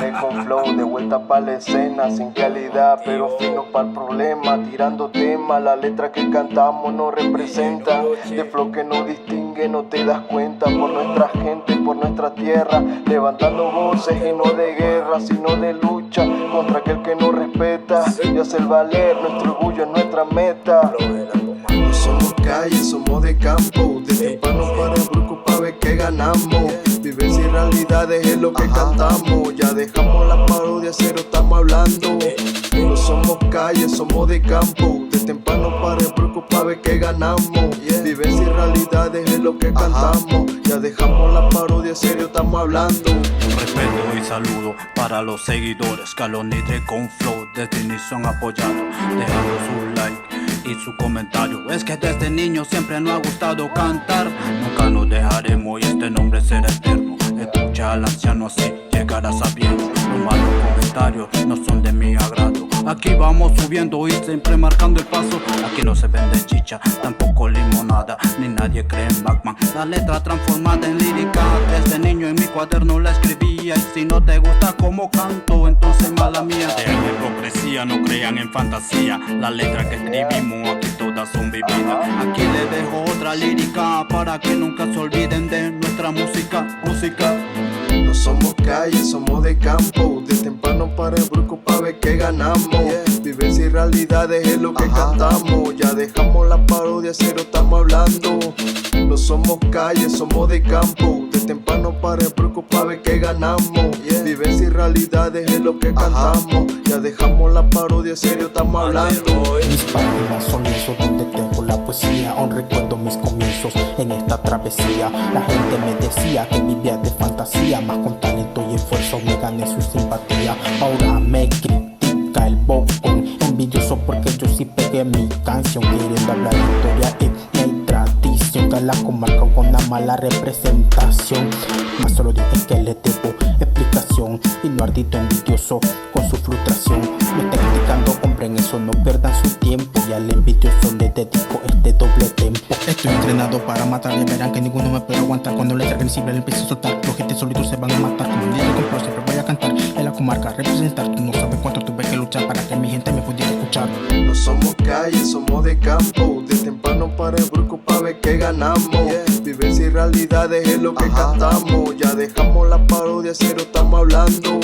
Nitre con flow, de vuelta pa' la escena, sin calidad, pero fino pa'l problema. Tirando temas, la letra que cantamos no representa. De flow que no distingue, no te das cuenta. Por nuestra gente, por nuestra tierra, levantando voces y no de guerra, sino de lucha contra aquel que no respeta y hacer valer nuestro orgullo es nuestra meta. No somos calle, somos de campo, de temprano para el bruco pa' ver que ganamos. Vivencia y realidades es lo que cantamos, ya dejamos la parodia, cero estamos hablando. No somos calle, somos de campo, de temprano para el bruco pa' ver que ganamos. Vivencia y realidades es lo que cantamos, ya dejamos la parodia, serio estamos hablando. Un respeto y saludo para los seguidores que a los Nitre con flow desde inicio han apoyado, dejando su like y su comentario. Es que desde niño siempre nos ha gustado cantar, nunca nos dejaremos y este nombre será eterno. Escucha al anciano así llegarás sabiendo, los malos comentarios no son de mi agrado. Aquí vamos subiendo y siempre marcando el paso. Aquí no se vende chicha, tampoco limonada, ni nadie cree en Batman. La letra transformada en lírica, desde niño en mi cuaderno la escribía. Y si no te gusta como canto, entonces mala mía. Dejen de hipocresía, no crean en fantasía. La letra que escribimos aquí todas son vividas. Aquí les dejo otra lírica para que nunca se olviden de nuestra música. No somos calle, somos de campo, de temprano para el bruco pa' ver que ganamos. Vivencia y realidades es lo que cantamos, ya dejamos la parodia, cero estamos hablando. No somos calle, somos de campo, de temprano para el bruco pa' ver que ganamos. Vivencia y realidades es lo que cantamos, ya dejamos la parodia, serio estamos hablando. Mis páginas son lienzos donde tengo la poesía, aún recuerdo mis comienzos en esta travesía. La gente me decía que vivía de fantasía, más con talento y esfuerzo me gané su simpatía. Ahora me critica el bocón, envidioso porque yo sí pegué mi canción, queriendo hablar de historia y hay tradición, que la comarca con una mala representación. Más solo dije que le debo explicación y no ardito envidioso con su frustración. Me está criticando, hombre, en eso no pierdan su tiempo, y al envidioso le dedico este doble tempo. Estoy entrenado para matar y verán que ninguno me puede aguantar. Cuando le traigan visible le empiezo a soltar, los gente solitos se van a matar. Como un día con pro siempre voy a cantar en la comarca, representar. Tú no sabes cuánto tuve que luchar para que mi gente me pudiera escuchar. No somos calle, somos de campo, de temprano para el bruco pa' ver que ganamos. Vivencia y realidades es lo que cantamos, ya dejamos la parodia, cero estamos hablando.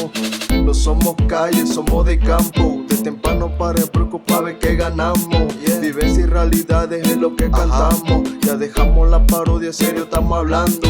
No somos calle, somos de campo, de temprano para el bruco pa' ver que ganamos. Vivencia y realidades es lo que cantamos, ya dejamos la parodia, serio estamos hablando.